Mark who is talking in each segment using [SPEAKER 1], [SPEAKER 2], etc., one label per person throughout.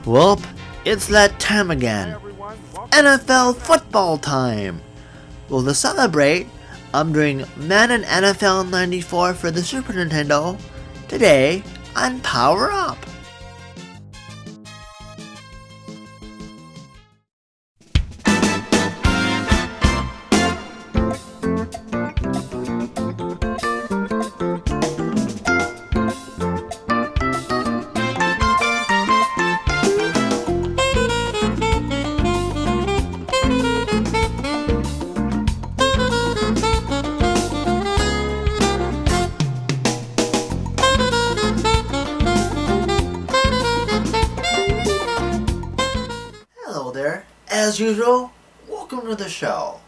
[SPEAKER 1] Well, it's that time again. NFL football time. Well, to celebrate, I'm doing Madden NFL 94 for the Super Nintendo today on Power Up. Hello there. As usual, welcome to the show.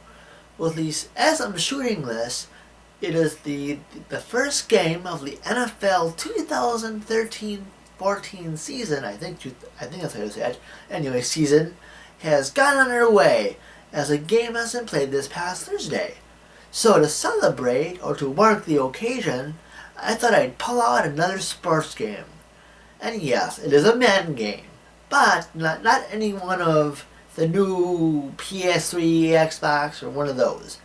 [SPEAKER 1] Well, at least as I'm shooting this, it is the first game of the NFL 2013-14 season. I think that's how you say it. Anyway, season has gone underway as a game has been played this past Thursday. So to celebrate or to mark the occasion, I thought I'd pull out another sports game. And yes, it is a Madden game, but not any one of the new PS3, Xbox, or one of those.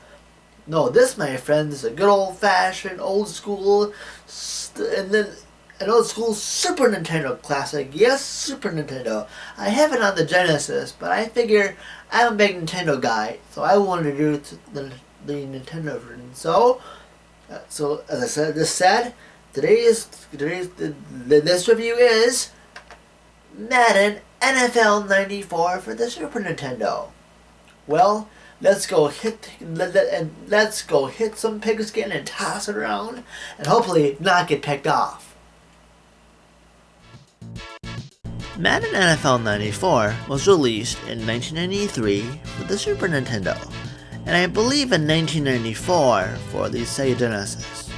[SPEAKER 1] No, this, my friends, is a good old-fashioned, old-school, an old-school Super Nintendo classic. Yes, Super Nintendo. I have it on the Genesis, but I figure I'm a big Nintendo guy, so I wanted to do the Nintendo version. So as I said, this review is Madden NFL 94 for the Super Nintendo. Well, let's go hit some pigskin and toss it around, and hopefully not get picked off. Madden NFL 94 was released in 1993 for the Super Nintendo, and I believe in 1994 for the Sega Genesis.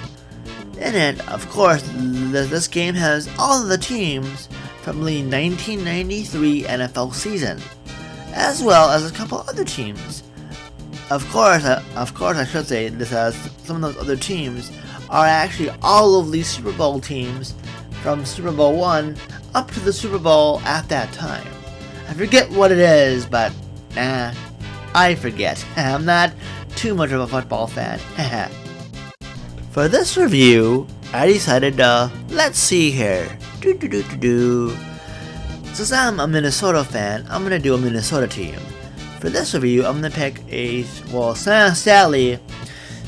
[SPEAKER 1] In it, of course, this game has all of the teams from the 1993 NFL season, as well as a couple other teams. Of course, I should say this, as some of those other teams are actually all of the Super Bowl teams from Super Bowl 1 up to the Super Bowl at that time. I forget what it is, but I forget. I'm not too much of a football fan. For this review, I decided let's see here. Since I'm a Minnesota fan, I'm gonna do a Minnesota team. For this review, I'm gonna pick sadly,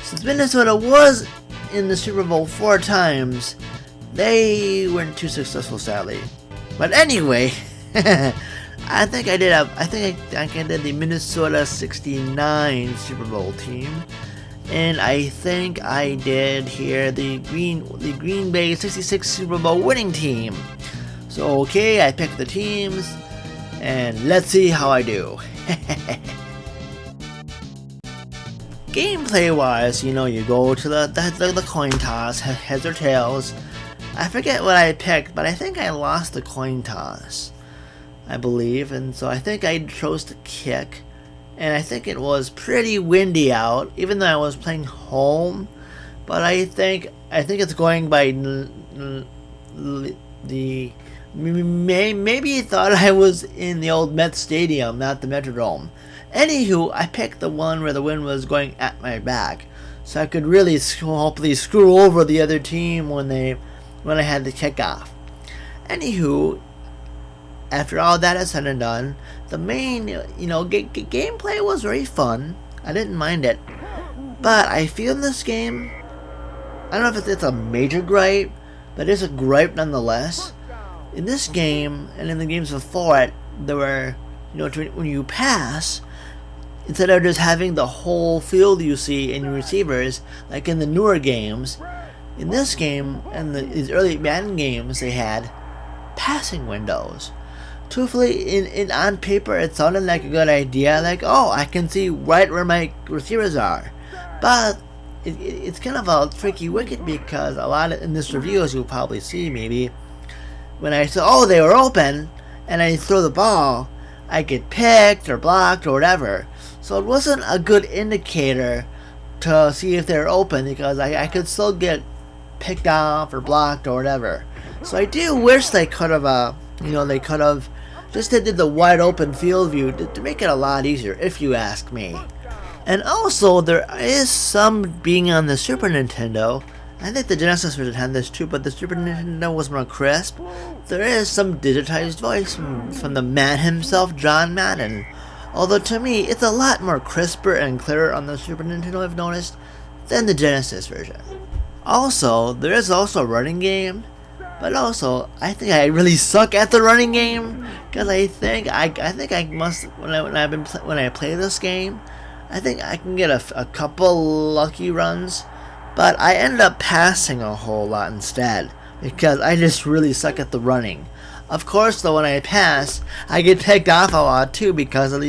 [SPEAKER 1] since Minnesota was in the Super Bowl 4 times, they weren't too successful, sadly. But anyway, I think I did the Minnesota 69 Super Bowl team. And I think I did here the Green Bay 66 Super Bowl winning team. So okay, I picked the teams, and let's see how I do. Gameplay wise, you go to the coin toss, heads or tails. I forget what I picked, but I think I lost the coin toss, I believe, and so I think I chose to kick. And I think it was pretty windy out, even though I was playing home. But I think it's going by maybe he thought I was in the old Met Stadium, not the Metrodome. Anywho, I picked the one where the wind was going at my back, so I could really hopefully screw over the other team when I had the kickoff. Anywho, after all that is said and done, the main, gameplay was very fun. I didn't mind it. But I feel in this game, I don't know if it's a major gripe, but it's a gripe nonetheless. In this game, and in the games before it, there were, when you pass, instead of just having the whole field you see in your receivers, like in the newer games, in this game, and these early Madden games, they had passing windows. Truthfully, on paper, it sounded like a good idea, like, oh, I can see right where my receivers are. But it's kind of a tricky wicket, because a lot in this review, as you'll probably see maybe, when I said, oh, they were open, and I throw the ball, I get picked or blocked or whatever. So it wasn't a good indicator to see if they're open, because I could still get picked off or blocked or whatever. So I do wish they could have, Just they did the wide open field view to make it a lot easier, if you ask me. And also, there is some being on the Super Nintendo. I think the Genesis version had this too, but the Super Nintendo was more crisp. There is some digitized voice from the man himself, John Madden. Although to me, it's a lot more crisper and clearer on the Super Nintendo, I've noticed, than the Genesis version. Also, there is also a running game, but also, I think I really suck at the running game, because I think I must, when I play this game, I think I can get a couple lucky runs, but I end up passing a whole lot instead, because I just really suck at the running. Of course, though, when I pass, I get picked off a lot too because of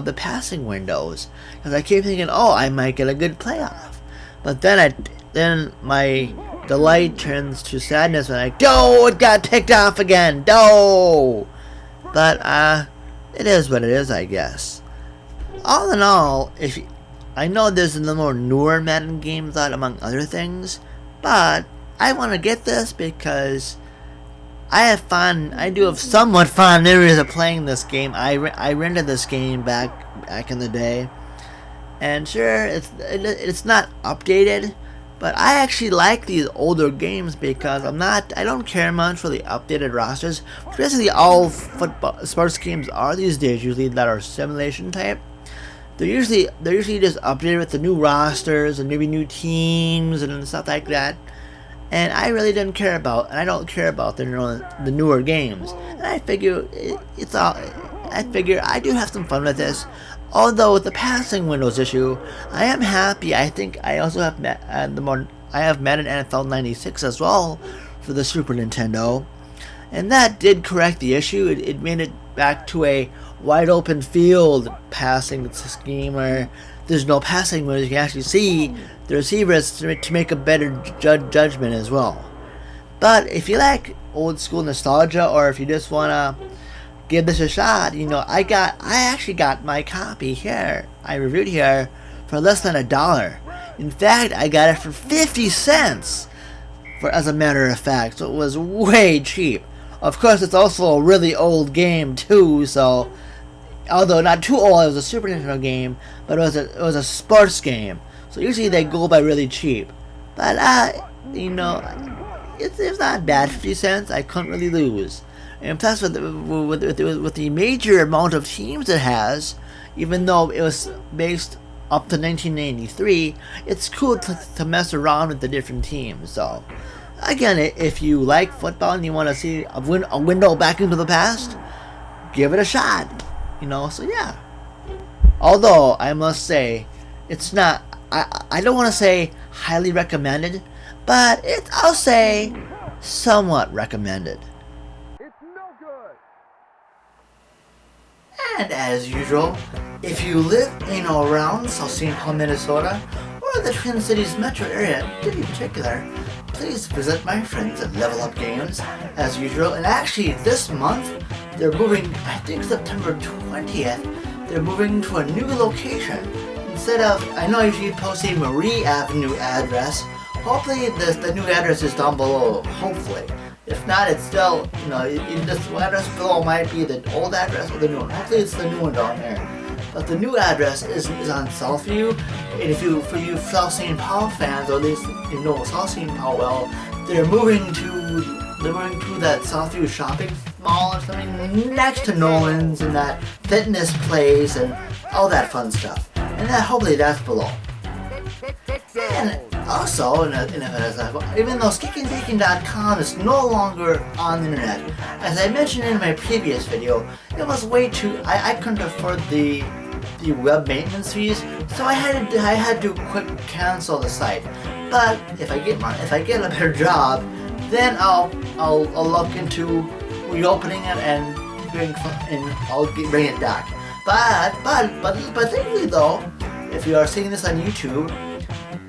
[SPEAKER 1] the passing windows. Because I keep thinking, oh, I might get a good playoff, but then my delight turns to sadness when I go, it got picked off again, no. But it is what it is, I guess. All in all, I know there's the more newer Madden games out among other things, but I want to get this because I do have somewhat fond memories of playing this game. I rented this game back in the day, and sure, it's not updated, but I actually like these older games because I don't care much for the updated rosters. Basically, all sports games are these days usually that are simulation type. They're usually just updated with the new rosters and maybe new teams and stuff like that. And I really didn't care about, and I don't care about the newer games. And I figure I do have some fun with this. Although with the passing windows issue, I am happy. I think I also have I have Madden NFL 96 as well for the Super Nintendo, and that did correct the issue. It made it back to a wide open field passing scheme where there's no passing where you can actually see the receivers to make a better judgment as well. But if you like old school nostalgia, or if you just wanna give this a shot, I actually got my copy here. I reviewed here for less than $1. In fact, I got it for 50 cents. As a matter of fact, so it was way cheap. Of course, it's also a really old game too. So, although not too old, it was a Super Nintendo game, but it was a sports game. So usually they go by really cheap. But it's not bad. 50 cents, I couldn't really lose. And plus, with the major amount of teams it has, even though it was based up to 1993, it's cool to mess around with the different teams. So, again, if you like football and you want to see a window back into the past, give it a shot. So yeah. Although, I must say, it's not, I don't want to say highly recommended, but I'll say somewhat recommended. And as usual, if you live in or around South St. Paul, Minnesota, or the Twin Cities metro area to be particular, please visit my friends at Level Up Games as usual. And actually, this month, they're moving, I think September 20th, they're moving to a new location. Instead of, I know I usually post a Marie Avenue address, hopefully the new address is down below, hopefully. If not, it's still, this address below might be the old address or the new one. Hopefully it's the new one down there. But the new address is on Southview, and for you South St. Paul fans, or at least you know South St. Paul well, they're moving to that Southview shopping mall or something next to Nolan's and that fitness place and all that fun stuff. And hopefully that's below. And also, even though SkickyandBacon.com is no longer on the internet, as I mentioned in my previous video, it was way too. I couldn't afford the web maintenance fees, so I had to quick cancel the site. But if I get a better job, then I'll look into reopening it and I'll bring it back. But thankfully though, if you are seeing this on YouTube,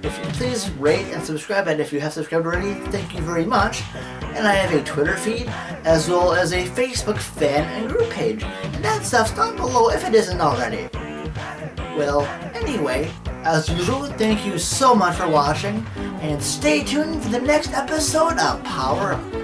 [SPEAKER 1] if you please rate and subscribe, and if you have subscribed already, thank you very much. And I have a Twitter feed, as well as a Facebook fan and group page, and that stuff's down below if it isn't already. Well, anyway, as usual, thank you so much for watching, and stay tuned for the next episode of Power Up.